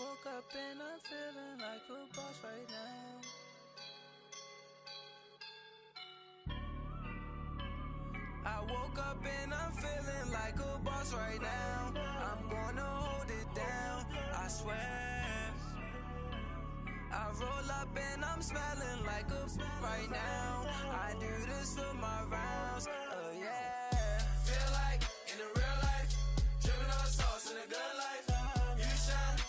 woke up and I'm feeling like a boss right now. I woke up and I'm feeling like a boss right now. I'm gonna hold it down, I swear. I roll up and I'm smelling like a right now. I do this for my rounds, oh yeah. Feel like in the real life, dripping on sauce in the good life. You shine,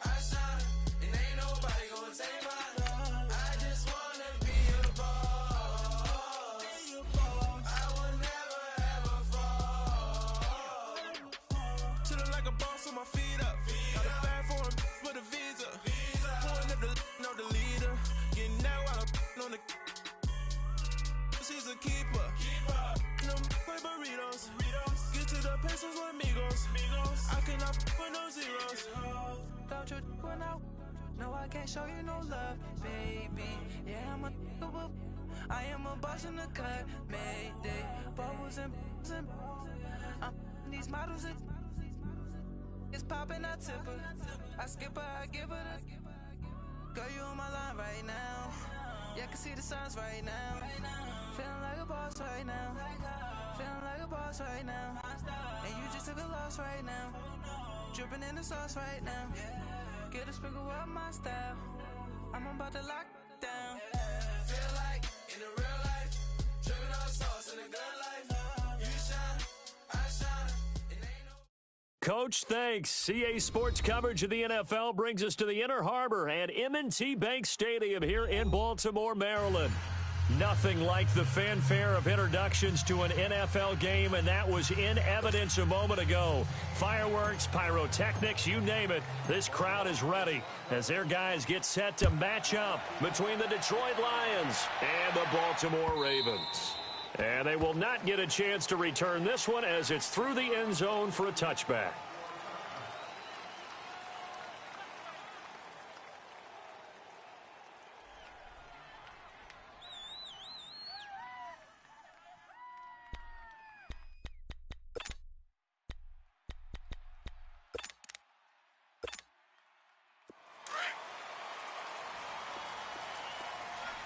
I shine, and ain't nobody gonna take mine. I just wanna be a boss. I will never ever fall. Chillin' like a boss on my feet up. Got a bag for a visa. Pulling up know the leader. Getting that while I'm on the. She's a keeper. No play burritos. Get to the pesos with amigos. I cannot with no zeros. Don't you run out? No, I can't show you no love, baby. Yeah, I am a boss in the cut. Mayday. Bubbles and I'm these models. It's popping, I tip her. I skip her, I give her the. Girl, you on my line right now. Yeah, I can see the signs right now. Feeling like a boss right now. Feeling like a boss right now. And you just took a loss right now. Dripping in the sauce right now. Get a sprinkle up my style. I'm about to lock down. Feel like in the real life, dripping on sauce in the good life. You shine, I shine. Coach, thanks. CA Sports coverage of the NFL brings us to the Inner Harbor and M&T Bank Stadium here in Baltimore, Maryland. Nothing like the fanfare of introductions to an NFL game, and that was in evidence a moment ago. Fireworks, pyrotechnics, you name it. This crowd is ready as their guys get set to match up between the Detroit Lions and the Baltimore Ravens. And they will not get a chance to return this one as it's through the end zone for a touchback.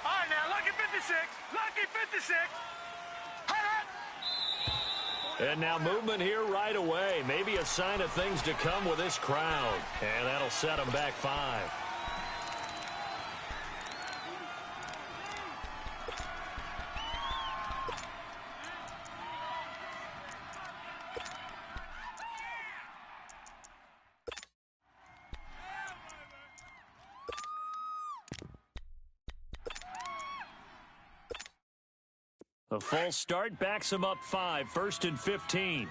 All right, now, lucky 56. Lucky 56. And now movement here right away. Maybe a sign of things to come with this crowd. And that'll set them back 5. A false start backs them up 5, 1st and 15.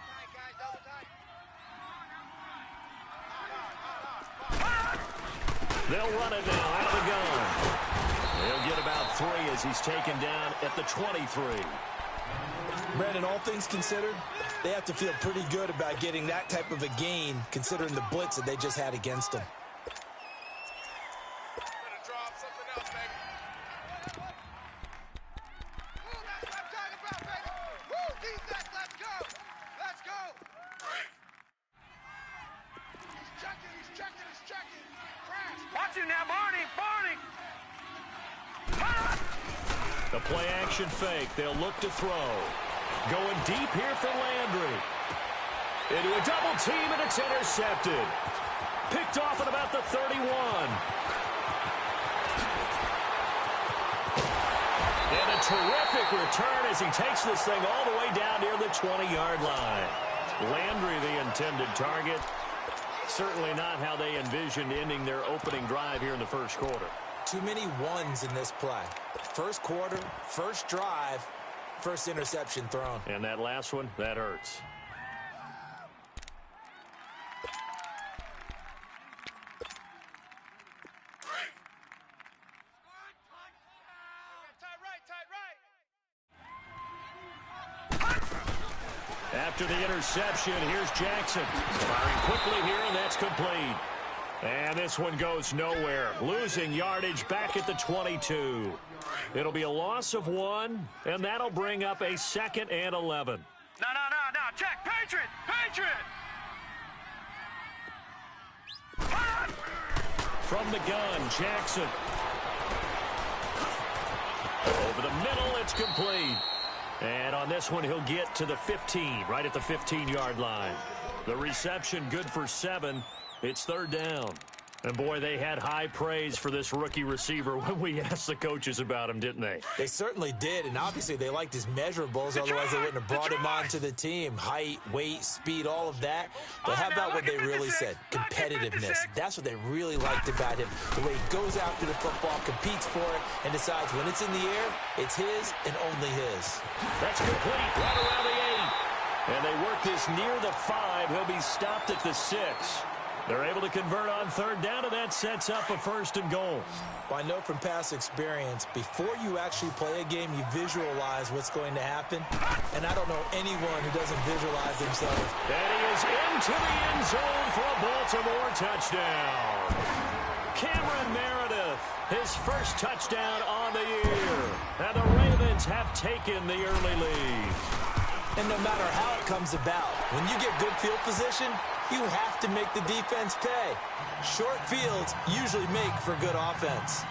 They'll run it now out of the gun. They'll get about 3 as he's taken down at the 23. Brandon, all things considered, they have to feel pretty good about getting that type of a gain considering the blitz that they just had against them. The play action fake. They'll look to throw. Going deep here for Landry. Into a double team, and it's intercepted. Picked off at about the 31. And a terrific return as he takes this thing all the way down near the 20-yard line. Landry, the intended target. Certainly not how they envisioned ending their opening drive here in the first quarter. Too many ones in this play. First quarter, first drive, first interception thrown. And that last one, that hurts. After the interception, here's Jackson. Firing quickly here, and that's complete. And this one goes nowhere. Losing yardage back at the 22. It'll be a loss of 1, and that'll bring up a 2nd and 11. No. Check. Patriot. from the gun. Jackson. Over the middle, it's complete. And on this one, he'll get to the 15, right at the 15-yard line. The reception good for 7. It's third down. And, boy, they had high praise for this rookie receiver when we asked the coaches about him, didn't they? They certainly did, and obviously they liked his measurables, otherwise they wouldn't have brought him onto the team. Height, weight, speed, all of that. But how about what they really said? Competitiveness. That's what they really liked about him. The way he goes after the football, competes for it, and decides when it's in the air, it's his and only his. That's complete, right around the 8. And they work this near the 5. He'll be stopped at the 6. They're able to convert on third down, and that sets up a 1st and goal. Well, I know from past experience, before you actually play a game, you visualize what's going to happen. And I don't know anyone who doesn't visualize themselves. And he is into the end zone for a Baltimore touchdown. Cameron Meredith, his first touchdown on the year. And the Ravens have taken the early lead. And no matter how it comes about, when you get good field position, you have to make the defense pay. Short fields usually make for good offense.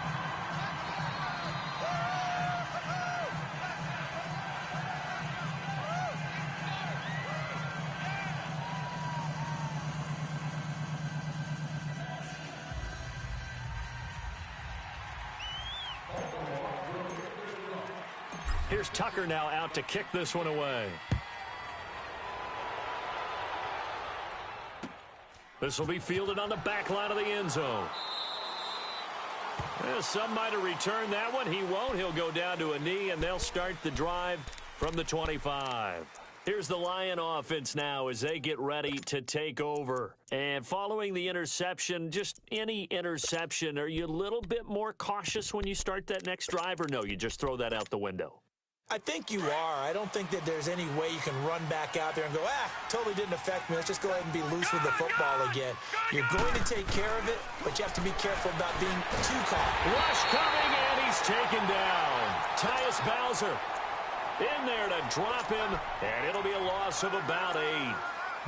Here's Tucker now out to kick this one away. This will be fielded on the back line of the end zone. Well, some might have returned that one. He won't. He'll go down to a knee, and they'll start the drive from the 25. Here's the Lion offense now as they get ready to take over. And following the interception, just any interception, are you a little bit more cautious when you start that next drive, or no, you just throw that out the window? I think you are. I don't think that there's any way you can run back out there and go, totally didn't affect me. Let's just go ahead and be loose with the football again. You're going to take care of it, but you have to be careful about being too caught. Rush coming, and he's taken down. Tyus Bowser in there to drop him, and it'll be a loss of about 8.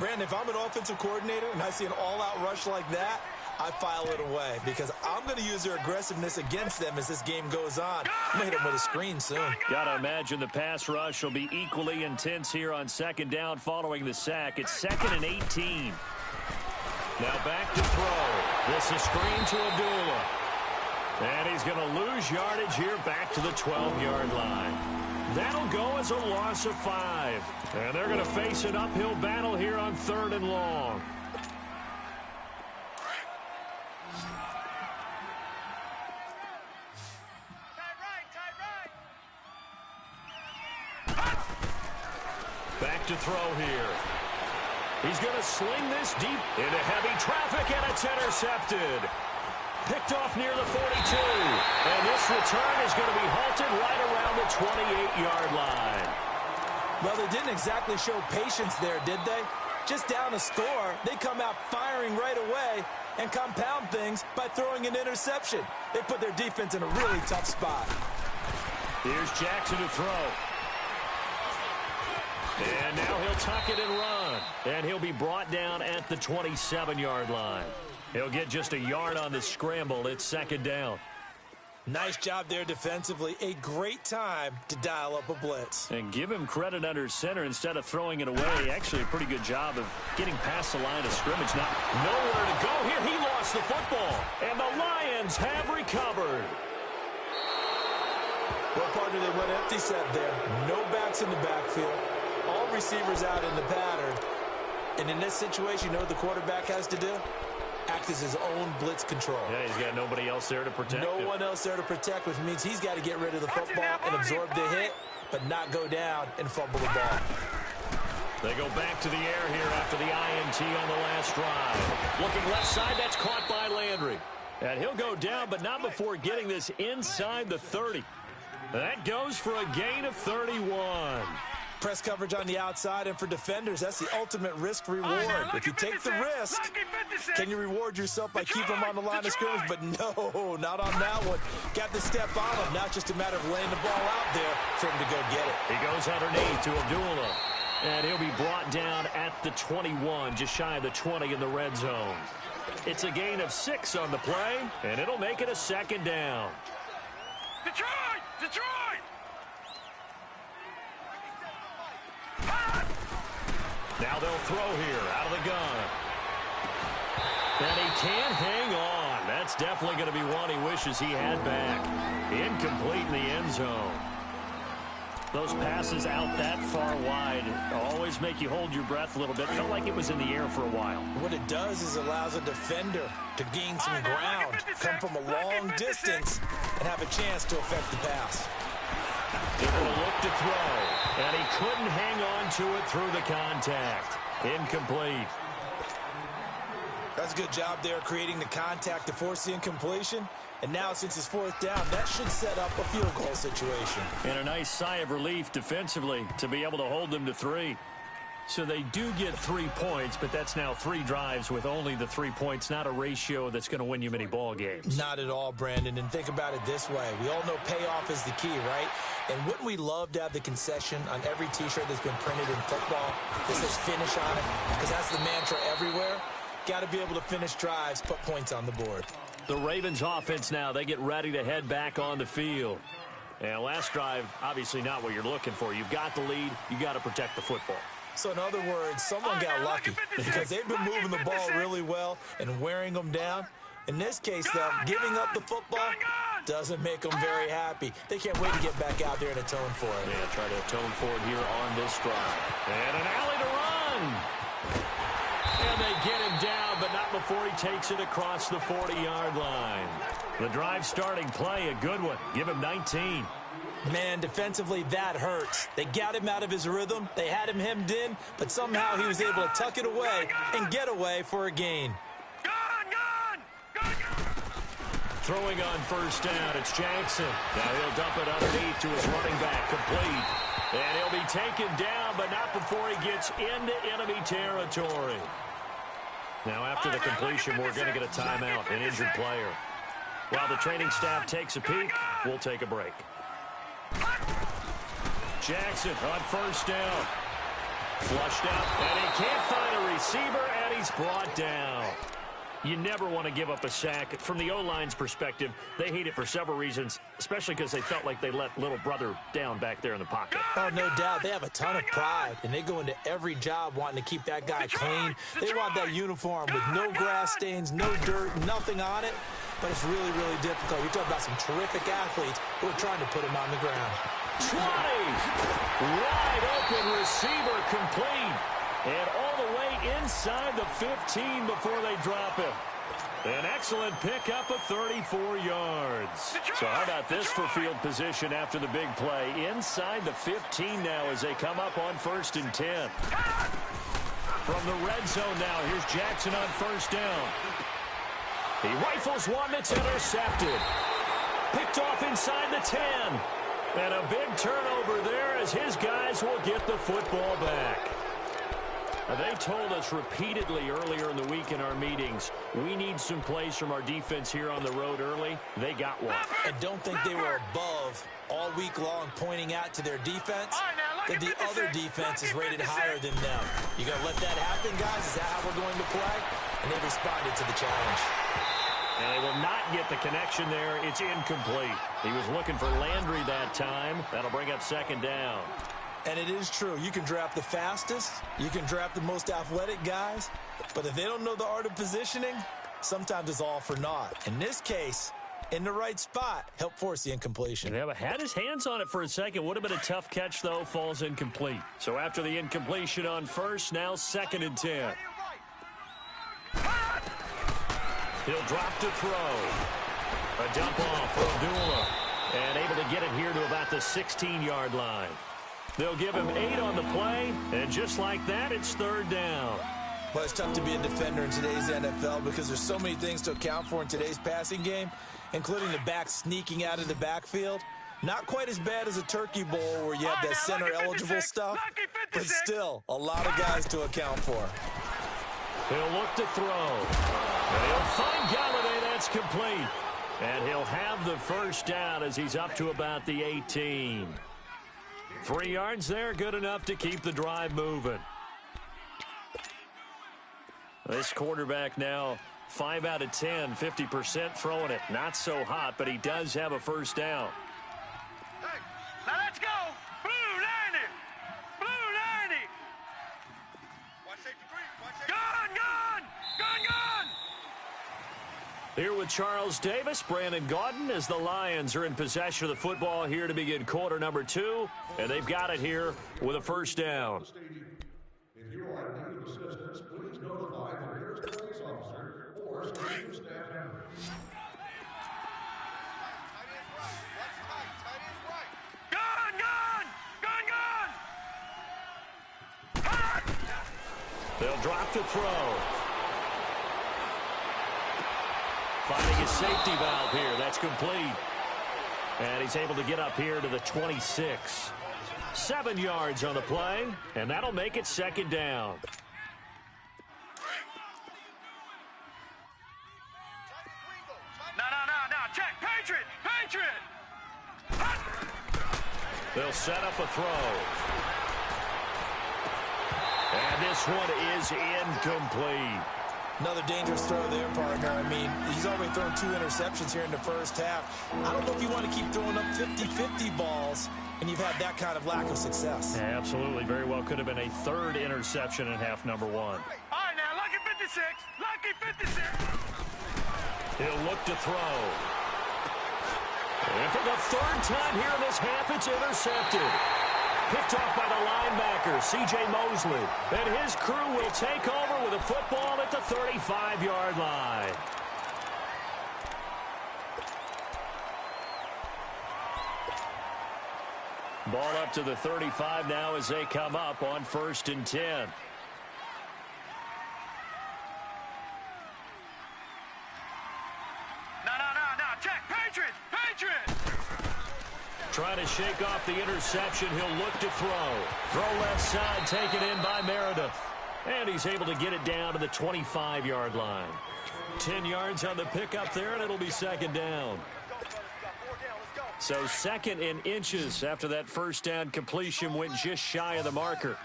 Brandon, if I'm an offensive coordinator and I see an all-out rush like that, I file it away because I'm going to use their aggressiveness against them as this game goes on. I'm going to hit them with a screen soon. Got to imagine the pass rush will be equally intense here on second down following the sack. It's 2nd and 18. Now back to throw. This is screen to Abdullah. And he's going to lose yardage here back to the 12-yard line. That'll go as a loss of 5. And they're going to face an uphill battle here on 3rd and long. Back to throw here. He's going to sling this deep into heavy traffic, and it's intercepted. Picked off near the 42. And this return is going to be halted right around the 28-yard line. Well, they didn't exactly show patience there, did they? Just down a score, they come out firing right away and compound things by throwing an interception. They put their defense in a really tough spot. Here's Jackson to throw. And now he'll tuck it and run. And he'll be brought down at the 27-yard line. He'll get just a yard on the scramble. It's 2nd down. Nice job there defensively. A great time to dial up a blitz. And give him credit under center instead of throwing it away. Actually a pretty good job of getting past the line of scrimmage. Now, nowhere to go here. He lost the football. And the Lions have recovered. Well, partner, they went empty set there. No backs in the backfield. All receivers out in the pattern. And in this situation, you know what the quarterback has to do? Act as his own blitz control. Yeah, he's got nobody else there to protect him. No one else there to protect, which means he's got to get rid of the football and absorb the hit, but not go down and fumble the ball. They go back to the air here after the INT on the last drive. Looking left side, that's caught by Landry. And he'll go down, but not before getting this inside the 30. That goes for a gain of 31. Press coverage on the outside, and for defenders, that's the ultimate risk-reward. If you take the risk, can you reward yourself by keeping them on the line of scrimmage? But no, not on that one. Got to step on him. Now it's just a matter of laying the ball out there for him to go get it. He goes underneath to Abdullah. And he'll be brought down at the 21, just shy of the 20 in the red zone. It's a gain of 6 on the play, and it'll make it a second down. Detroit! Detroit! Now they'll throw here out of the gun. And he can't hang on. That's definitely going to be one he wishes he had back. Incomplete in the end zone. Those passes out that far wide always make you hold your breath a little bit. Felt like it was in the air for a while. What it does is allows a defender to gain some ground, come from a long distance, and have a chance to affect the pass. They're going to look to throw, and he couldn't hang on to it through the contact. Incomplete. That's a good job there creating the contact to force the incompletion. And now, since it's 4th down, that should set up a field goal situation. And a nice sigh of relief defensively to be able to hold them to 3. So they do get 3 points, but that's now 3 drives with only the 3 points, not a ratio that's going to win you many ball games. Not at all, Brandon. And think about it this way. We all know payoff is the key, right? And wouldn't we love to have the concession on every T-shirt that's been printed in football that says finish on it? Because that's the mantra everywhere. Got to be able to finish drives, put points on the board. The Ravens offense now, they get ready to head back on the field. And last drive, obviously not what you're looking for. You've got the lead. You got to protect the football. So in other words, someone got lucky because they've been moving the ball really well and wearing them down. In this case, though, giving up the football doesn't make them very happy. They can't wait to get back out there and atone for it. Yeah, try to atone for it here on this drive. And an alley to run. And they get him down, but not before he takes it across the 40-yard line. The drive starting play, a good one. Give him 19. Man, defensively, that hurts. They got him out of his rhythm. They had him hemmed in, but somehow he was able to tuck it away and get away for a gain. Throwing on 1st down, it's Jackson. Now he'll dump it underneath to his running back, complete. And he'll be taken down, but not before he gets into enemy territory. Now after the completion, we're going to get a timeout, an injured player. While the training staff takes a peek, we'll take a break. Jackson on 1st down. Flushed out, and he can't find a receiver, and he's brought down. You never want to give up a sack. From the O-line's perspective, they hate it for several reasons, especially because they felt like they let little brother down back there in the pocket. Oh, no doubt. They have a ton of pride, and they go into every job wanting to keep that guy clean. They want that uniform with no grass stains, no dirt, nothing on it. But it's really, really difficult. We talk about some terrific athletes who are trying to put him on the ground. 20! Wide open receiver complete. And all the way inside the 15 before they drop him. An excellent pickup of 34 yards. So how about this for field position after the big play? Inside the 15 now as they come up on 1st and 10. From the red zone now, here's Jackson on 1st down. He rifles one that's intercepted. Picked off inside the 10. And a big turnover there as his guys will get the football back. They told us repeatedly earlier in the week in our meetings, we need some plays from our defense here on the road early. They got one. And don't think they were above all week long pointing out to their defense that the other defense is rated higher than them. You going to let that happen, guys? Is that how we're going to play? And they responded to the challenge. And they will not get the connection there. It's incomplete. He was looking for Landry that time. That'll bring up 2nd down. And it is true. You can draft the fastest. You can draft the most athletic guys. But if they don't know the art of positioning, sometimes it's all for naught. In this case, in the right spot, help force the incompletion. Yeah, but had his hands on it for a second. Would have been a tough catch, though. Falls incomplete. So after the incompletion on 1st, now 2nd and 10. He'll drop to throw. A dump off for Abdullah. And able to get it here to about the 16-yard line. They'll give him 8 on the play, and just like that, it's 3rd down. Well, it's tough to be a defender in today's NFL because there's so many things to account for in today's passing game, including the back sneaking out of the backfield. Not quite as bad as a turkey bowl where you have that center-eligible stuff, but still a lot of guys to account for. He'll look to throw. And he'll find Galladay. That's complete. And he'll have the 1st down as he's up to about the 18. 3 yards there, good enough to keep the drive moving. This quarterback now 5 out of 10, 50% throwing it. Not so hot, but he does have a first down. Hey, now let's go. Blue 90. Blue 90. Watch safety green. Watch safety. Gun, gun. Gun, gun. Here with Charles Davis, Brandon Gaudin, as the Lions are in possession of the football here to begin quarter number 2. And they've got it here with a first down. If you are in need of assistance, please notify the nearest police officer or station staff member. Gun, gun. Gun, gun. Hot. They'll drop the throw. Finding his safety valve here. That's complete. And he's able to get up here to the 26. 7 yards on the play, and that'll make it second down. No. Check. Patriot. Hot. They'll set up a throw. And this one is incomplete. Another dangerous throw there, partner. I mean, he's already thrown 2 interceptions here in the first half. I don't know if you want to keep throwing up 50-50 balls, and you've had that kind of lack of success. Yeah, absolutely. Very well could have been a 3rd interception in half number 1. All right, now, lucky 56. Lucky 56. He'll look to throw. And for the 3rd time here in this half, it's intercepted. Picked off by the linebacker, C.J. Mosley. And his crew will take over with a football at the 35-yard line. Ball up to the 35 now as they come up on 1st and 10. No. Check. Patriot. Trying to shake off the interception. He'll look to throw. Throw left side, taken in by Meredith. And he's able to get it down to the 25-yard line. 10 yards on the pickup there, and it'll be second down. So 2nd in inches after that first down completion went just shy of the marker.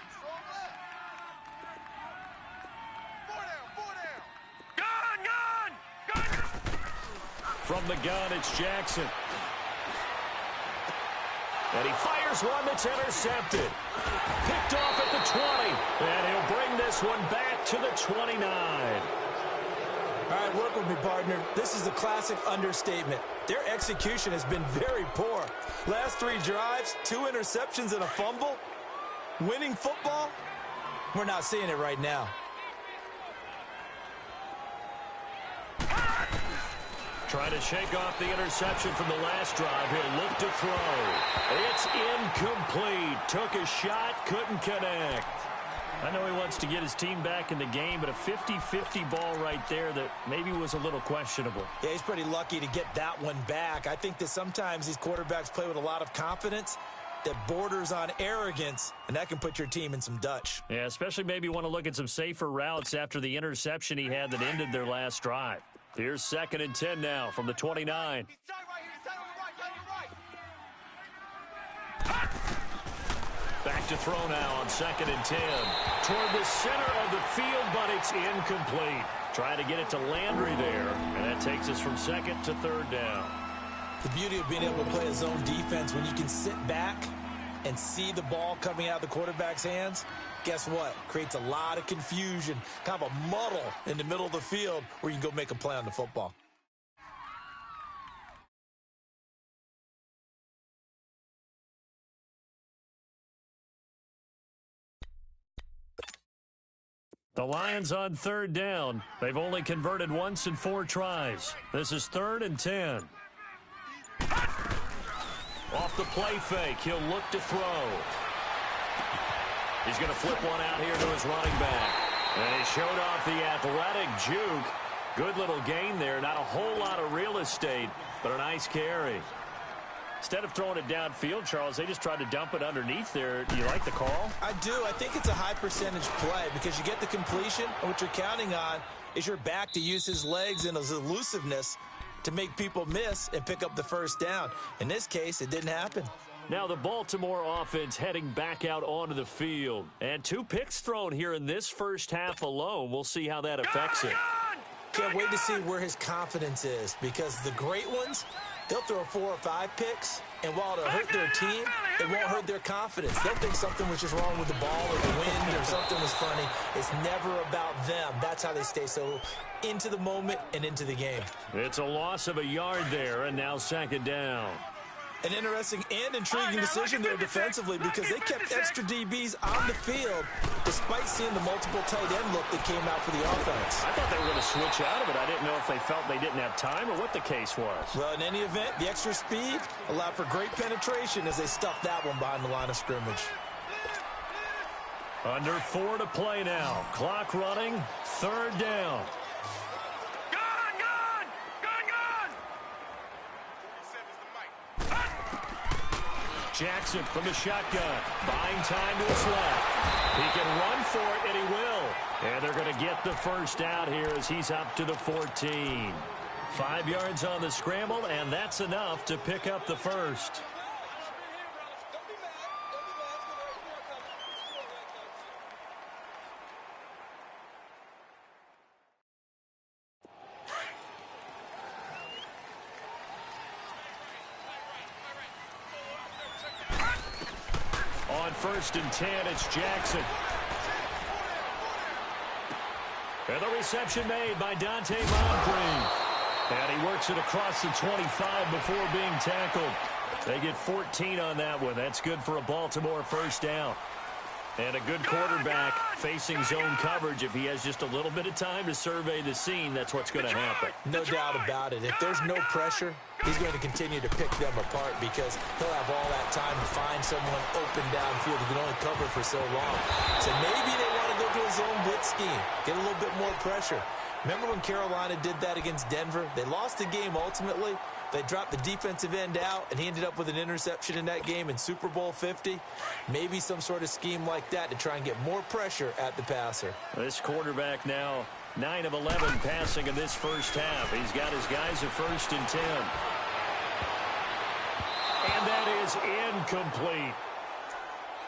Gun. From the gun, it's Jackson. And he fires one that's intercepted. Picked off at the 20. And he'll bring this one back to the 29. All right, work with me, partner. This is a classic understatement. Their execution has been very poor. Last 3 drives, 2 interceptions and a fumble. Winning football? We're not seeing it right now. Trying to shake off the interception from the last drive. He'll look to throw. It's incomplete. Took a shot, couldn't connect. I know he wants to get his team back in the game, but a 50-50 ball right there that maybe was a little questionable. Yeah, he's pretty lucky to get that one back. I think that sometimes these quarterbacks play with a lot of confidence that borders on arrogance, and that can put your team in some Dutch. Yeah, especially maybe want to look at some safer routes after the interception he had that ended their last drive. Here's 2nd and 10 now from the 29. Back to throw now on 2nd and 10. Toward the center of the field, but it's incomplete. Trying to get it to Landry there, and that takes us from 2nd to 3rd down. The beauty of being able to play a zone defense when you can sit back and see the ball coming out of the quarterback's hands, guess what? Creates a lot of confusion, kind of a muddle in the middle of the field where you can go make a play on the football. The Lions on 3rd down. They've only converted once in 4 tries. This is 3rd and 10. Off the play fake, he'll look to throw. He's going to flip one out here to his running back. And he showed off the athletic juke. Good little gain there. Not a whole lot of real estate, but a nice carry. Instead of throwing it downfield, Charles, they just tried to dump it underneath there. Do you like the call? I do. I think it's a high percentage play because you get the completion, and what you're counting on is your back to use his legs and his elusiveness to make people miss and pick up the first down. In this case, it didn't happen. Now the Baltimore offense heading back out onto the field. And 2 picks thrown here in this first half alone. We'll see how that affects it. can't wait to see where his confidence is, because the great ones, they'll throw 4 or 5 picks, and while it'll hurt their team, it won't hurt their confidence. They'll think something was just wrong with the ball or the wind or something was funny. It's never about them. That's how they stay so into the moment and into the game. It's a loss of a yard there, and now 2nd down. An interesting and intriguing decision there defensively, because they kept extra DBs on the field despite seeing the multiple tight end look that came out for the offense. I thought they were going to switch out of it. I didn't know if they felt they didn't have time or what the case was. Well, in any event, the extra speed allowed for great penetration as they stuffed that one behind the line of scrimmage. Under 4 to play now. Clock running. 3rd down. Jackson from the shotgun, buying time to his left. He can run for it, and he will. And they're going to get the first out here as he's up to the 14. 5 yards on the scramble, and that's enough to pick up the first. On 1st and 10, it's Jackson. And the reception made by Dante Moncrief. And he works it across the 25 before being tackled. They get 14 on that one. That's good for a Baltimore first down. And a good quarterback facing zone coverage. If he has just a little bit of time to survey the scene, that's what's going to happen. No doubt about it. If there's no pressure, he's going to continue to pick them apart, because he'll have all that time to find someone open downfield who can only cover for so long. So maybe they want to go to a zone blitz scheme, get a little bit more pressure. Remember when Carolina did that against Denver? They lost the game ultimately. They dropped the defensive end out, and he ended up with an interception in that game in Super Bowl 50. Maybe some sort of scheme like that to try and get more pressure at the passer. This quarterback now 9 of 11 passing in this first half. He's got his guys at 1st and 10. And that is incomplete.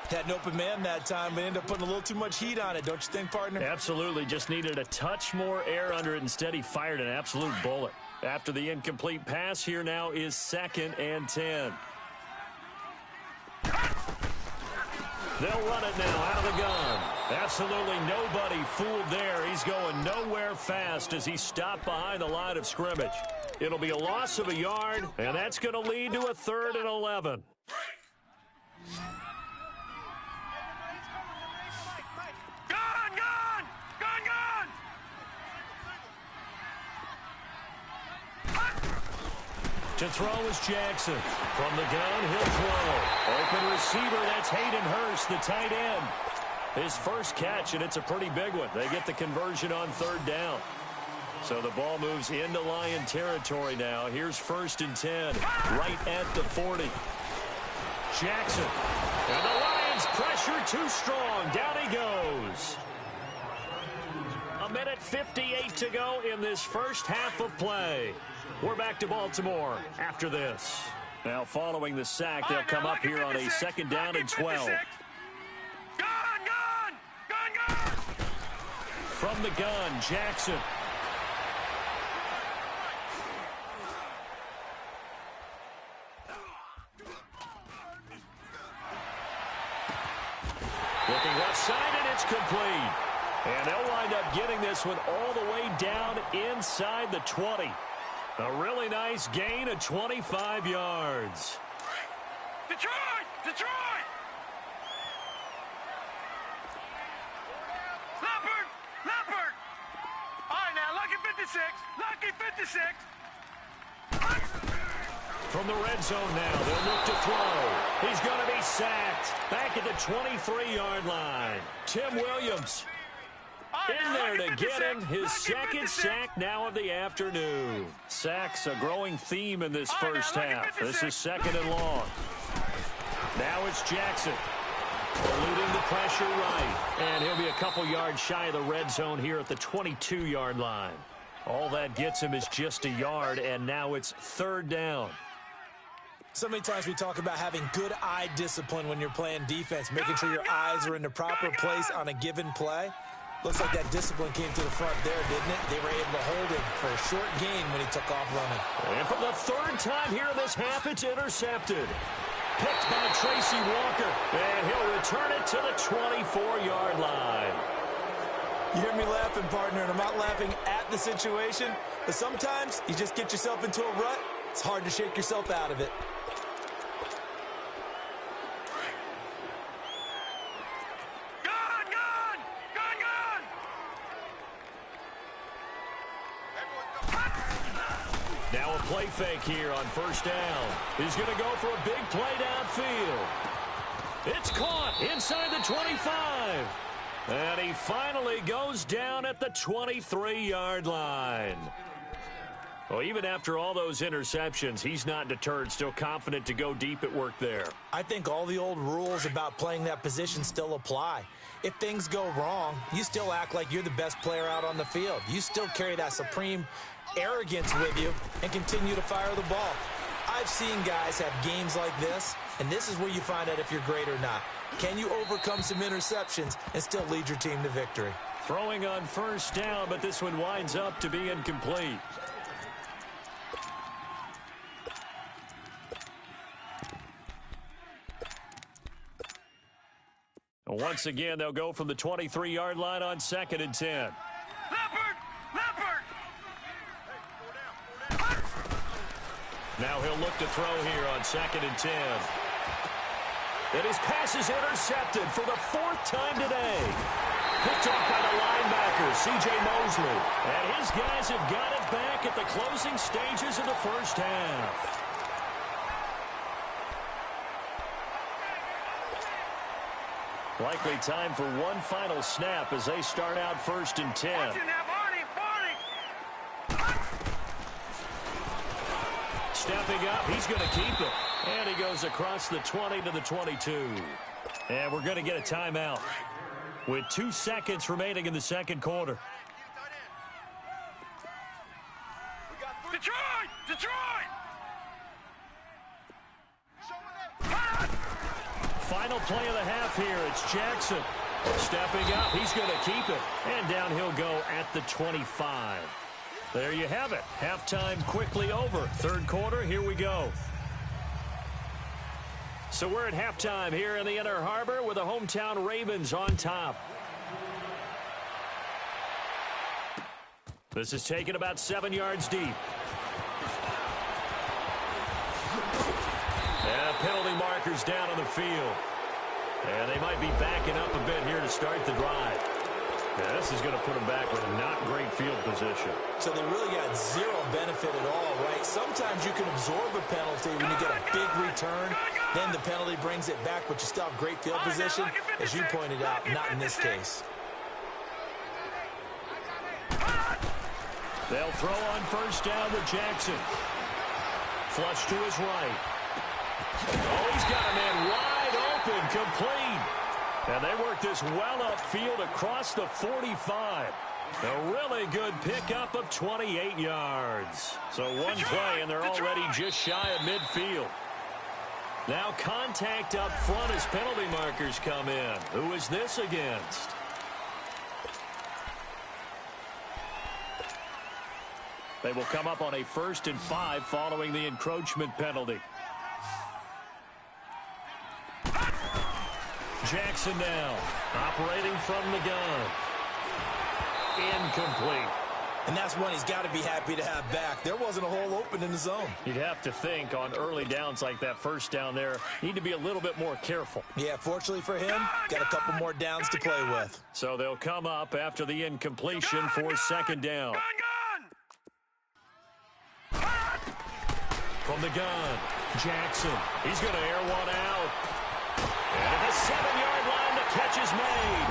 Had an open man that time, but ended up putting a little too much heat on it, don't you think, partner? Absolutely. Just needed a touch more air under it. Instead, he fired an absolute bullet. After the incomplete pass, here now is 2nd and 10. They'll run it now out of the gun. Absolutely nobody fooled there. He's going nowhere fast as he stopped behind the line of scrimmage. It'll be a loss of a yard, and that's going to lead to a 3rd and 11. To throw is Jackson. From the gun, he'll throw. Open receiver, that's Hayden Hurst, the tight end. His first catch, and it's a pretty big one. They get the conversion on 3rd down. So the ball moves into Lion territory now. Here's 1st and 10, right at the 40. Jackson. And the Lions pressure too strong. Down he goes. 1:58 to go in this first half of play. We're back to Baltimore after this. Now, following the sack, they'll come up here on a 2nd down and 12. From the gun, Jackson. Looking left side, and it's complete. And they'll wind up getting this one all the way down inside the 20. A really nice gain of 25 yards. Detroit! Detroit! Leopard! Leopard! All right, now, lucky 56. Lucky 56. From the red zone now, they'll look to throw. He's going to be sacked back at the 23-yard line. Tim Williams in there to get him his 2nd sack now of the afternoon. Sacks a growing theme in this first half. This is 2nd and long. Now it's Jackson. Eluding the pressure right. And he'll be a couple yards shy of the red zone here at the 22-yard line. All that gets him is just a yard, and now it's 3rd down. So many times we talk about having good eye discipline when you're playing defense, making sure your eyes are in the proper place on a given play. Looks like that discipline came to the front there, didn't it? They were able to hold him for a short gain when he took off running. And for the third time here in this half, it's intercepted. Picked by Tracy Walker, and he'll return it to the 24-yard line. You hear me laughing, partner, and I'm not laughing at the situation, but sometimes you just get yourself into a rut. It's hard to shake yourself out of it. Now a play fake here on first down. He's going to go for a big play downfield. It's caught inside the 25. And he finally goes down at the 23-yard line. Well, even after all those interceptions, he's not deterred, still confident to go deep at work there. I think all the old rules about playing that position still apply. If things go wrong, you still act like you're the best player out on the field. You still carry that supreme arrogance with you and continue to fire the ball. I've seen guys have games like this, and this is where you find out if you're great or not. Can you overcome some interceptions and still lead your team to victory? Throwing on first down, but this one winds up to be incomplete. Once again, they'll go from the 23-yard line on 2nd and 10. Now he'll look to throw here on 2nd and 10. And his pass is intercepted for the 4th time today. Picked off by the linebacker, C.J. Mosley. And his guys have got it back at the closing stages of the first half. Likely time for one final snap as they start out 1st and 10. Stepping up, he's going to keep it. And he goes across the 20 to the 22. And we're going to get a timeout with 2 seconds remaining in the second quarter. Detroit! Final play of the half here. It's Jackson. Stepping up, he's going to keep it. And down he'll go at the 25. There you have it. Halftime quickly over. Third quarter, here we go. So we're at halftime here in the Inner Harbor with the hometown Ravens on top. This is taken about 7 yards deep. And penalty markers down on the field. And they might be backing up a bit here to start the drive. Yeah, this is going to put them back with a not great field position. So they really got zero benefit at all, right? Sometimes you can absorb a penalty when you get a big return. Then the penalty brings it back, but you still have great field position. As you pointed out, not in this case. They'll throw on first down with Jackson. Flush to his right. Oh, he's got a man wide open, complete. And they work this well upfield across the 45. A really good pickup of 28 yards. So one play, and they're already just shy of midfield. Now contact up front as penalty markers come in. Who is this against? They will come up on a 1st and 5 following the encroachment penalty. Jackson now, operating from the gun. Incomplete. And that's one he's got to be happy to have back. There wasn't a hole open in the zone. You'd have to think on early downs like that first down there, need to be a little bit more careful. Yeah, fortunately for him, got a couple more downs to play with. So they'll come up after the incompletion for 2nd down. From the gun, Jackson. He's going to air one out. And at the 7-yard line, the catch is made.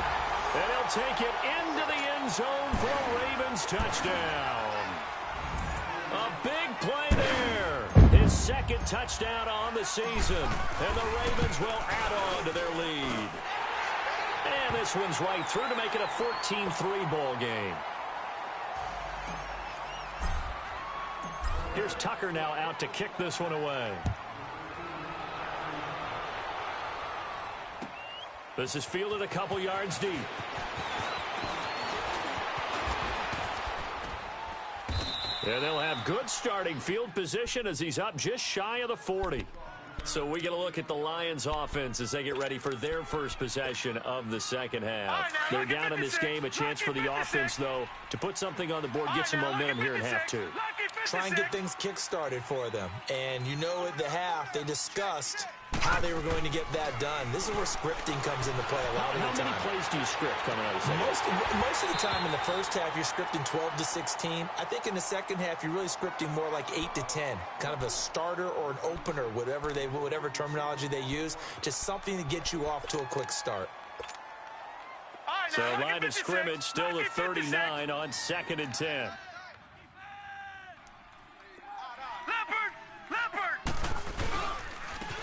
And he'll take it into the end zone for a Ravens touchdown. A big play there. His 2nd touchdown on the season. And the Ravens will add on to their lead. And this one's right through to make it a 14-3 ball game. Here's Tucker now out to kick this one away. This is fielded a couple yards deep. And they'll have good starting field position as he's up just shy of the 40. So we get a look at the Lions offense as they get ready for their first possession of the second half. They're down in this game. A chance for the offense, though, to put something on the board, get some momentum here in half two. Try and get things kick-started for them. And you know at the half, they discussed how they were going to get that done. This is where scripting comes into play a lot of the time. How many plays do you script coming out of the second? Most of the time in the first half, you're scripting 12 to 16. I think in the second half, you're really scripting more like 8 to 10. Kind of a starter or an opener, whatever terminology they use. Just something to get you off to a quick start. So line of scrimmage still the 39 on 2nd and 10.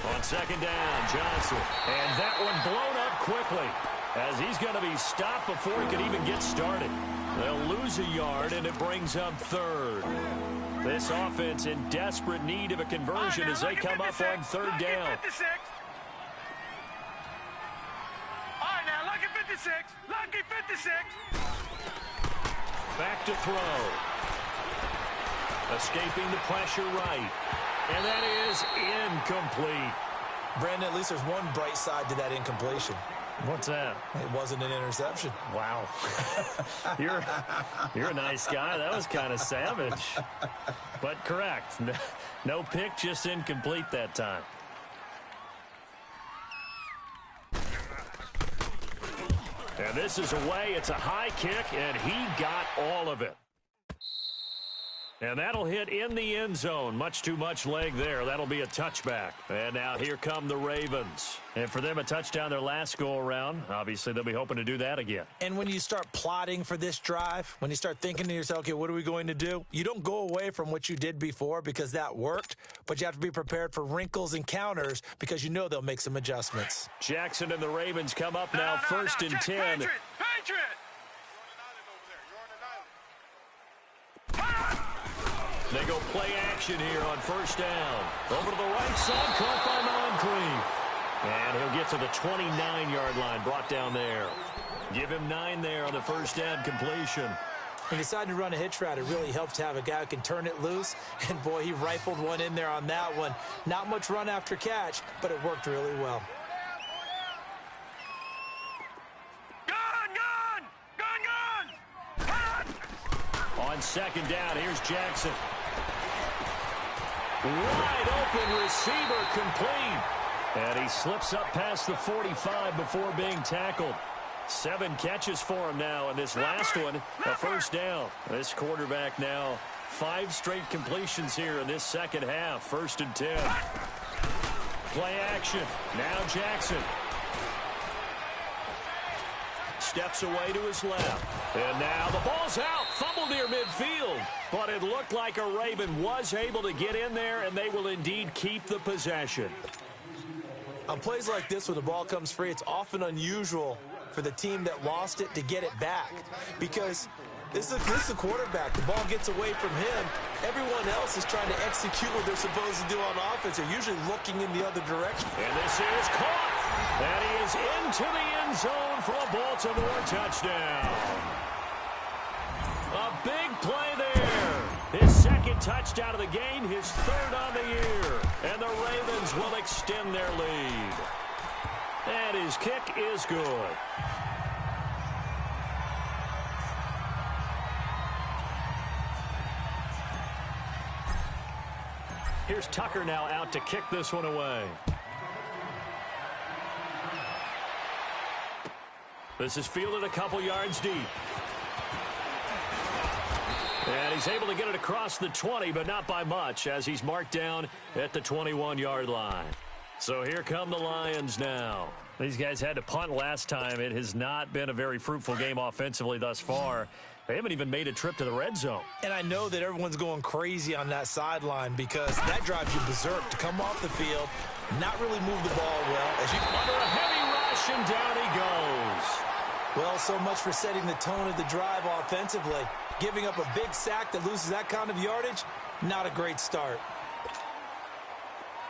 On 2nd down, Johnson. And that one blown up quickly as he's going to be stopped before he could even get started. They'll lose a yard, and it brings up 3rd. This offense in desperate need of a conversion as they come up on 3rd down. All right, now, lucky 56. Lucky 56. Back to throw. Escaping the pressure right. And that is incomplete. Brandon, at least there's one bright side to that incompletion. What's that? It wasn't an interception. Wow. You're a nice guy. That was kind of savage. But correct. No pick, just incomplete that time. And this is away. It's a high kick, and he got all of it. And that'll hit in the end zone. Much too much leg there. That'll be a touchback. And now here come the Ravens. And for them, a touchdown their last go-around. Obviously, they'll be hoping to do that again. And when you start plotting for this drive, when you start thinking to yourself, okay, what are we going to do? You don't go away from what you did before because that worked, but you have to be prepared for wrinkles and counters because you know they'll make some adjustments. Jackson and the Ravens come up now, 1st and 10. Patriot! They go play action here on 1st down. Over to the right side, caught by Moncrief. And he'll get to the 29-yard line, brought down there. Give him 9 there on the 1st down completion. He decided to run a hitch route. It really helped to have a guy who can turn it loose. And, boy, he rifled one in there on that one. Not much run after catch, but it worked really well. On 2nd down, here's Jackson. Wide open receiver complete. And he slips up past the 45 before being tackled. 7 catches for him now, and this last one, a 1st down. This quarterback now, 5 straight completions here in this second half. 1st and 10. Play action. Now Jackson. Steps away to his left. And now the ball's out. Fumble near midfield. But it looked like a Raven was able to get in there, and they will indeed keep the possession. On plays like this where the ball comes free, it's often unusual for the team that lost it to get it back. Because this is the quarterback. The ball gets away from him. Everyone else is trying to execute what they're supposed to do on offense. They're usually looking in the other direction. And this is caught. And he is into the end zone for a Baltimore touchdown. A big play there. His 2nd touchdown of the game, his 3rd on the year. And the Ravens will extend their lead. And his kick is good. Here's Tucker now out to kick this one away. This is fielded a couple yards deep. And he's able to get it across the 20, but not by much, as he's marked down at the 21-yard line. So here come the Lions now. These guys had to punt last time. It has not been a very fruitful game offensively thus far. They haven't even made a trip to the red zone. And I know that everyone's going crazy on that sideline because that drives you berserk to come off the field, not really move the ball well. As you under a heavy rush, and down he goes. Well, so much for setting the tone of the drive offensively. Giving up a big sack that loses that kind of yardage, not a great start.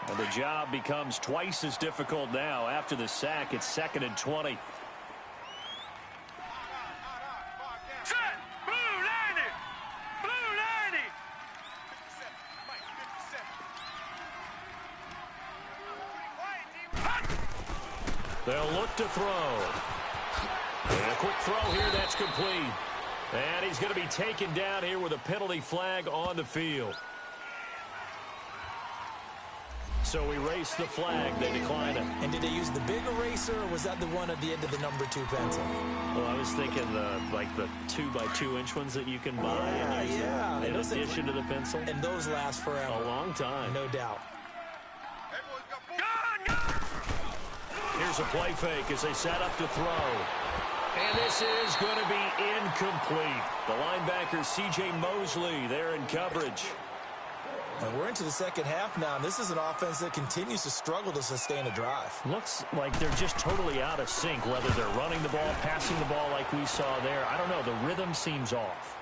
And the job becomes twice as difficult now. After the sack, it's 2nd and 20. Set! Blue 90! Blue 90! They'll look to throw. And a quick throw here, that's complete. And he's going to be taken down here with a penalty flag on the field. So erase the flag. They decline it. And did they use the big eraser, or was that the one at the end of the number 2 pencil? Well, I was thinking the 2x2-inch ones that you can buy. Yeah. In addition to the pencil. And those last forever. A long time. No doubt. Here's a play fake as they set up to throw. And this is going to be incomplete. The linebacker, C.J. Mosley, there in coverage. And we're into the second half now, and this is an offense that continues to struggle to sustain a drive. Looks like they're just totally out of sync, whether they're running the ball, passing the ball like we saw there. I don't know. The rhythm seems off.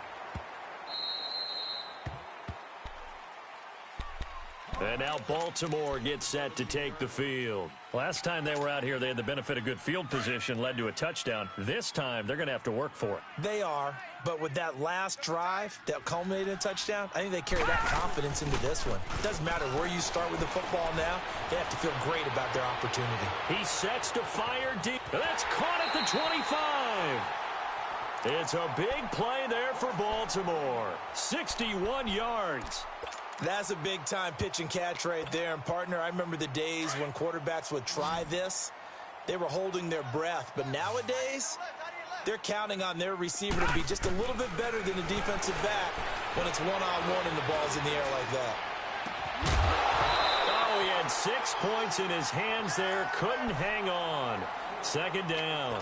And now Baltimore gets set to take the field. Last time they were out here, they had the benefit of good field position, led to a touchdown. This time, they're going to have to work for it. They are, but with that last drive that culminated in a touchdown, I think they carry that confidence into this one. It doesn't matter where you start with the football now. They have to feel great about their opportunity. He sets to fire deep. That's caught at the 25. It's a big play there for Baltimore. 61 yards. That's a big-time pitch and catch right there. And, partner, I remember the days when quarterbacks would try this. They were holding their breath. But nowadays, they're counting on their receiver to be just a little bit better than the defensive back when it's one-on-one and the ball's in the air like that. Oh, he had 6 points in his hands there. Couldn't hang on. Second down.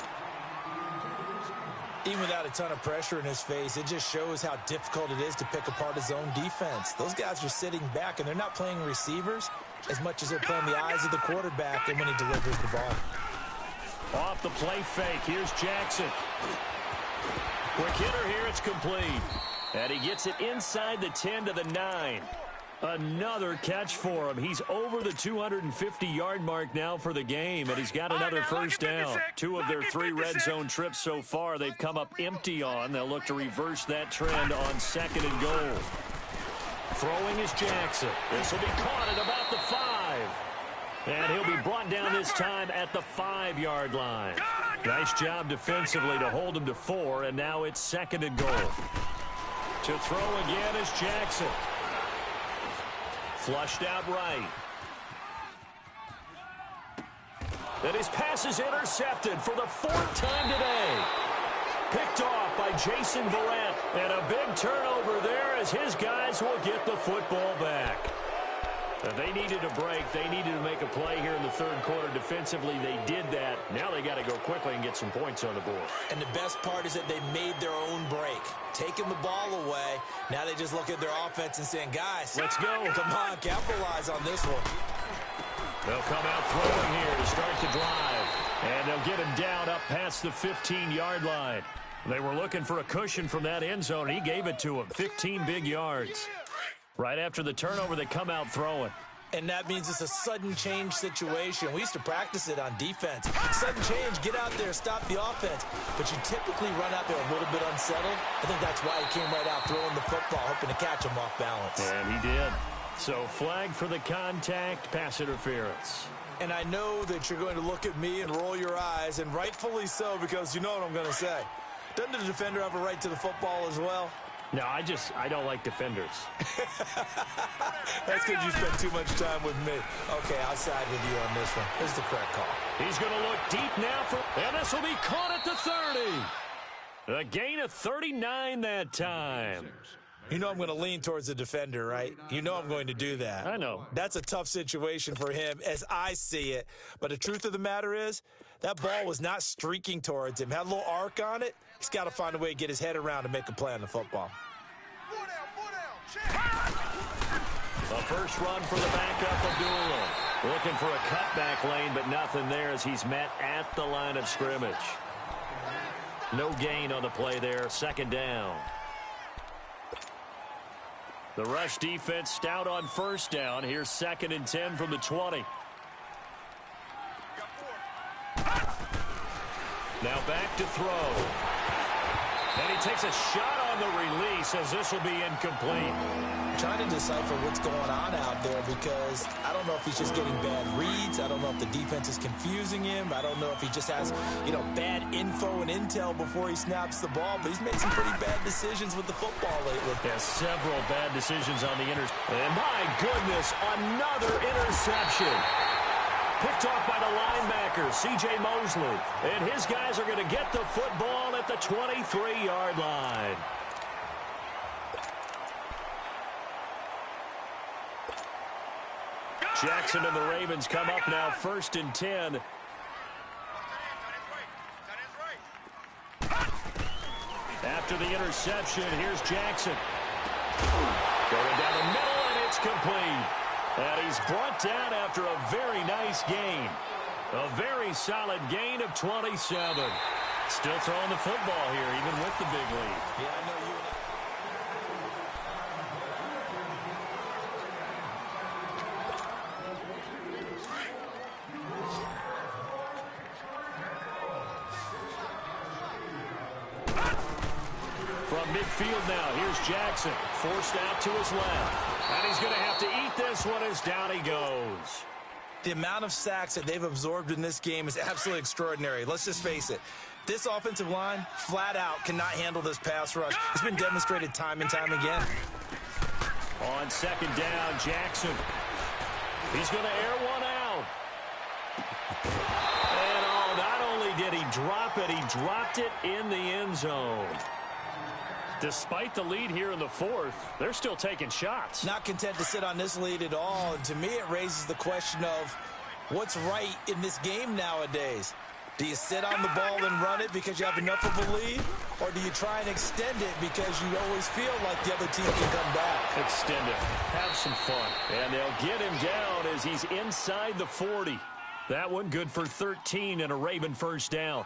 Even without a ton of pressure in his face, it just shows how difficult it is to pick apart his own defense. Those guys are sitting back, and they're not playing receivers as much as they're playing the eyes of the quarterback and when he delivers the ball. Off the play fake, here's Jackson. Quick hitter here, it's complete. And he gets it inside the 10 to the 9. Another catch for him. He's over the 250-yard mark now for the game, and he's got another first down. 2 of their 3 red zone trips so far they've come up empty on. They'll look to reverse that trend on 2nd and goal. Throwing is Jackson. This will be caught at about the 5. And he'll be brought down this time at the 5-yard line. Nice job defensively to hold him to 4, and now it's 2nd and goal. To throw again is Jackson. Flushed out right. And his pass is intercepted for the 4th time today. Picked off by Jason Verrett. And a big turnover there as his guys will get the football back. And they needed a break. They needed to make a play here in the 3rd quarter. Defensively, they did that. Now they got to go quickly and get some points on the board. And the best part is that they made their own break. Taking the ball away. Now they just look at their offense and saying, guys, let's go. Come on, capitalize on this one. They'll come out throwing here to start the drive. And they'll get him down up past the 15-yard line. They were looking for a cushion from that end zone. He gave it to him. 15 big yards. Right after the turnover, they come out throwing. And that means it's a sudden change situation. We used to practice it on defense. Sudden change, get out there, stop the offense. But you typically run out there a little bit unsettled. I think that's why he came right out throwing the football, hoping to catch him off balance. And he did. So flag for the contact, pass interference. And I know that you're going to look at me and roll your eyes, and rightfully so, because you know what I'm going to say. Doesn't the defender have a right to the football as well? No, I don't like defenders. That's because you spent too much time with me. Okay, I'll side with you on this one. This is the correct call. He's going to look deep now and this will be caught at the 30. A gain of 39 that time. You know I'm going to lean towards the defender, right? You know I'm going to do that. I know. That's a tough situation for him as I see it. But the truth of the matter is, that ball was not streaking towards him. Had a little arc on it. He's got to find a way to get his head around and make a play on the football. The first run for the backup, Abdullah. Looking for a cutback lane, but nothing there as he's met at the line of scrimmage. No gain on the play there. 2nd down. The rush defense stout on 1st down. Here's 2nd and 10 from the 20. Now back to throw. And he takes a shot on the release as this will be incomplete. Trying to decipher what's going on out there because I don't know if he's just getting bad reads. I don't know if the defense is confusing him. I don't know if he just has, bad info and intel before he snaps the ball. But he's made some pretty bad decisions with the football lately. Yeah, several bad decisions on the And my goodness, another interception. Picked off by the linebacker, C.J. Mosley. And his guys are going to get the football at the 23-yard line. Jackson and the Ravens come up now 1st and 10. After the interception, here's Jackson. Going down the middle, and it's complete. And he's brought down after a very nice gain. A very solid gain of 27. Still throwing the football here, even with the big lead. Yeah, I know you and I. From midfield now, here's Jackson. Forced out to his left. And he's going to have to eat this one as down he goes. The amount of sacks that they've absorbed in this game is absolutely extraordinary. Let's just face it. This offensive line, flat out, cannot handle this pass rush. It's been demonstrated time and time again. On 2nd down, Jackson. He's going to air one out. And not only did he drop it, he dropped it in the end zone. Despite the lead here in the 4th, they're still taking shots. Not content to sit on this lead at all. And to me, it raises the question of what's right in this game nowadays. Do you sit on the ball and run it because you have enough of a lead? Or do you try and extend it because you always feel like the other team can come back? Extend it. Have some fun. And they'll get him down as he's inside the 40. That one good for 13 and a Raven 1st down.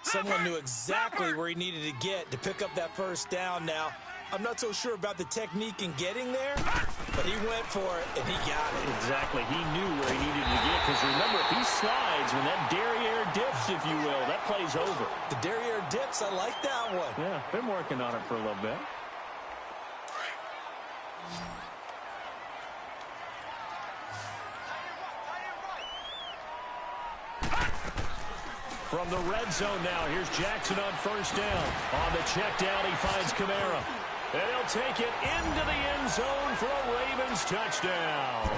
Someone knew exactly where he needed to get to pick up that 1st down. Now, I'm not so sure about the technique in getting there, but he went for it, and he got it. Exactly. He knew where he needed to get, because remember, if he slides, when that derriere dips, if you will, that play's over. The derriere dips, I like that one. Yeah, been working on it for a little bit. From the red zone now, here's Jackson on 1st down. On the check down, he finds Kamara. And he'll take it into the end zone for a Ravens touchdown.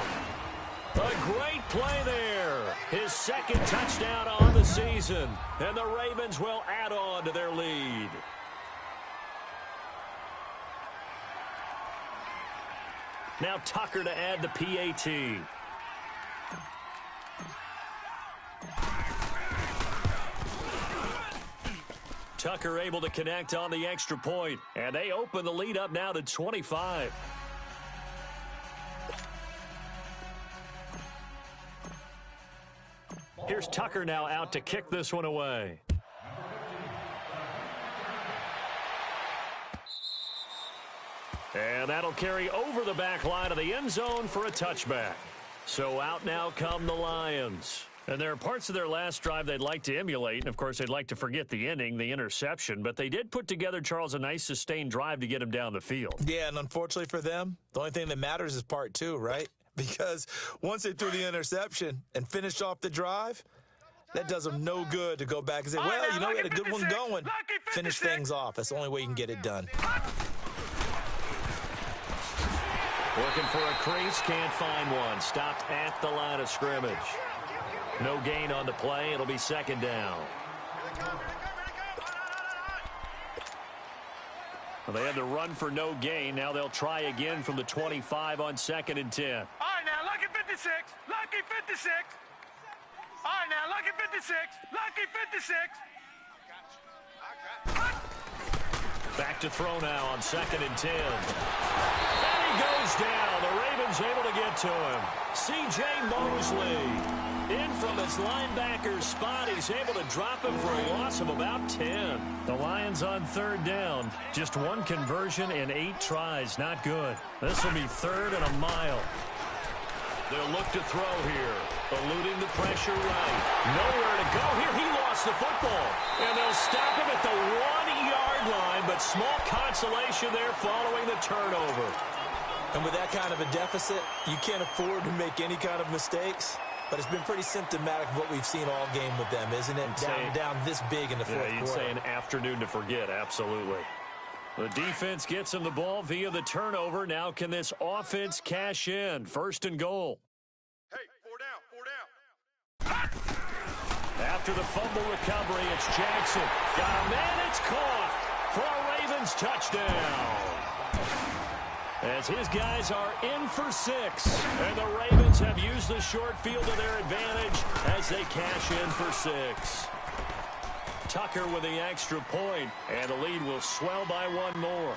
A great play there. His 2nd touchdown on the season. And the Ravens will add on to their lead. Now Tucker to add the PAT. Tucker able to connect on the extra point, and they open the lead up now to 25. Here's Tucker now out to kick this one away. And that'll carry over the back line of the end zone for a touchback. So out now come the Lions. And there are parts of their last drive they'd like to emulate. And, of course, they'd like to forget the inning, the interception. But they did put together, Charles, a nice sustained drive to get him down the field. Yeah, and unfortunately for them, the only thing that matters is part 2, right? Because once they threw the interception and finished off the drive, that does them no good to go back and say, well, we had a good one going. Finish things off. That's the only way you can get it done. Looking for a crease, can't find one. Stopped at the line of scrimmage. No gain on the play. It'll be 2nd down. Well, they had to run for no gain. Now they'll try again from the 25 on 2nd and 10. All right, now, lucky 56. Lucky 56. All right, now, lucky 56. Lucky 56. Back to throw now on 2nd and 10. And he goes down. The Ravens able to get to him. C.J. Mosley. In from his linebacker's spot, he's able to drop him for a loss of about 10. The Lions on 3rd down. Just one conversion in 8 tries. Not good. This will be 3rd and a mile. They'll look to throw here. Eluding the pressure right. Nowhere to go here. He lost the football. And they'll stop him at the 1-yard but small consolation there following the turnover. And with that kind of a deficit, you can't afford to make any kind of mistakes. But it's been pretty symptomatic of what we've seen all game with them, isn't it? Down this big in the fourth quarter. You'd say an afternoon to forget, absolutely. The defense gets him the ball via the turnover. Now can this offense cash in? First and goal. Hey, 4 down. After the fumble recovery, it's Jackson. Got a man, it's caught for a Ravens touchdown. As his guys are in for 6. And the Ravens have used the short field to their advantage as they cash in for 6. Tucker with the extra point, and the lead will swell by 1 more.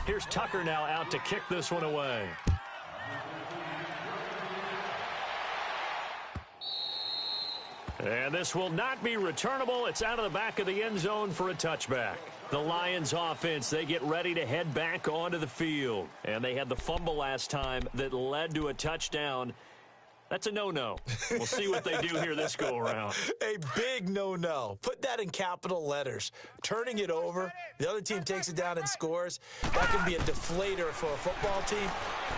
Here's Tucker now out to kick this one away. And this will not be returnable. It's out of the back of the end zone for a touchback. The Lions offense, they get ready to head back onto the field. And they had the fumble last time that led to a touchdown. That's a no-no. We'll see what they do here this go-around. A big no-no. Put that in capital letters. Turning it over, the other team takes it down and scores. That can be a deflator for a football team.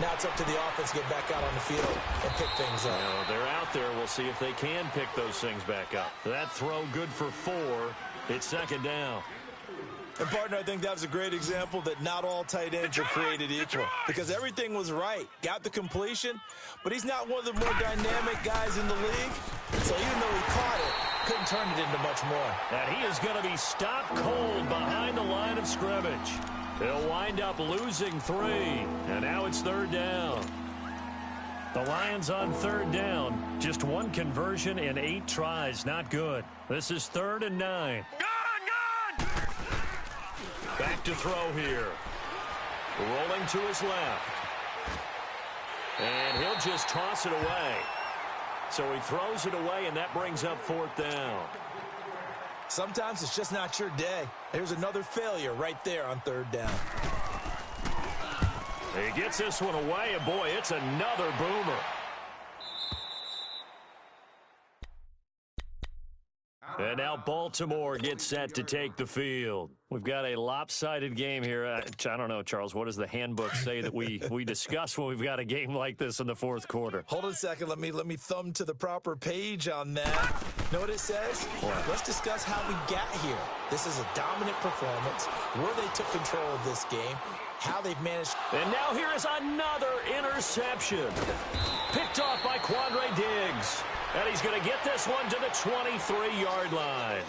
Now it's up to the offense to get back out on the field and pick things up. Well, they're out there. We'll see if they can pick those things back up. That throw good for 4. It's second down. And, partner, I think that was a great example that not all tight ends are created equal because everything was right. Got the completion, but he's not one of the more dynamic guys in the league. So even though he caught it, couldn't turn it into much more. And he is going to be stopped cold behind the line of scrimmage. He'll wind up losing 3, and now it's third down. The Lions on third down. Just 1 conversion in 8 tries. Not good. This is 3rd and 9. Back to throw here. Rolling to his left. And he'll just toss it away. So he throws it away, and that brings up 4th down. Sometimes it's just not your day. Here's another failure right there on 3rd down. He gets this one away, and boy, it's another boomer. And now Baltimore gets set to take the field. We've got a lopsided game here. I don't know, Charles, what does the handbook say that we discuss when we've got a game like this in the 4th quarter? Hold on a second. Let me thumb to the proper page on that. Know what it says? What? Let's discuss how we got here. This is a dominant performance, where they took control of this game, how they've managed. And now here is another interception. Picked off by Quandre Diggs. And he's going to get this one to the 23-yard line.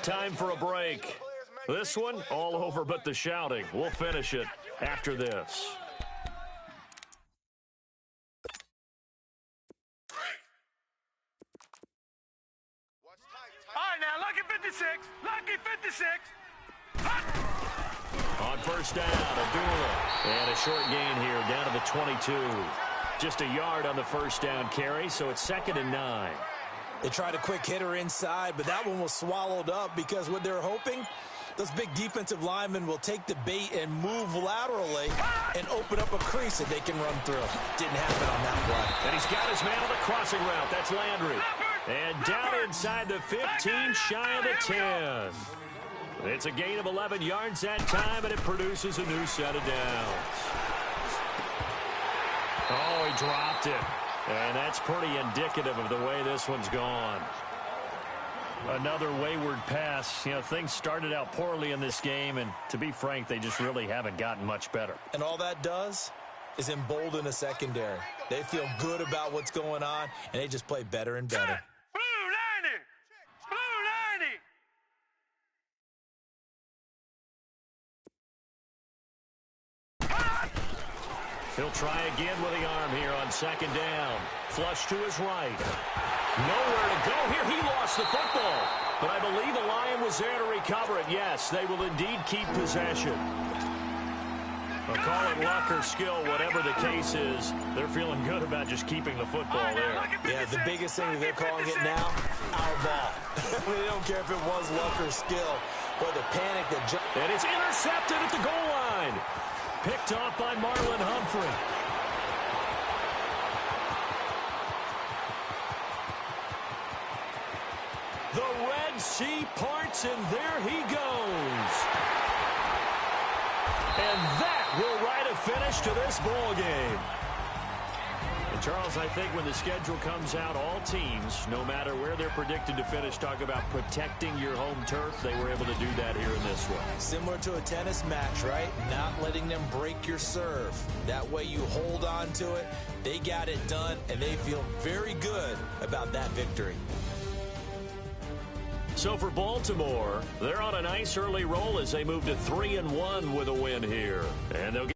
Time for a break. This one, all over but the shouting. We'll finish it after this. All right, now, lucky 56. Lucky 56. On first down, Abdullah. And a short gain here, down to the 22. Just a yard on the first down carry, so it's 2nd and 9. They tried a quick hitter inside, but that one was swallowed up because what they're hoping, those big defensive linemen will take the bait and move laterally and open up a crease that they can run through. Didn't happen on that play. And he's got his man on the crossing route. That's Landry. And down inside the 15, shy of the 10. It's a gain of 11 yards that time, and it produces a new set of downs. Oh, he dropped it. And that's pretty indicative of the way this one's gone. Another wayward pass. You know, things started out poorly in this game, and to be frank, they just really haven't gotten much better. And all that does is embolden a secondary. They feel good about what's going on, and they just play better and better. Blue 90. Blue 90. He'll try again with the arm here on 2nd down. Flush to his right. Nowhere to go here. He lost the football. But I believe the Lion was there to recover it. Yes, they will indeed keep possession. I'll call it luck or skill, whatever the case is. They're feeling good about just keeping the football there. Yeah, the biggest thing that they're calling it now, our ball. They don't care if it was luck or skill. Or the panic that jumped. And it's intercepted at the goal line. Picked off by Marlon Humphrey. The Red Sea parts, and there he goes. And that will write a finish to this ball game. And Charles, I think when the schedule comes out, all teams, no matter where they're predicted to finish, talk about protecting your home turf. They were able to do that here in this one. Similar to a tennis match, right? Not letting them break your serve. That way you hold on to it. They got it done, and they feel very good about that victory. So for Baltimore, they're on a nice early roll as they move to 3-1 with a win here. And they'll get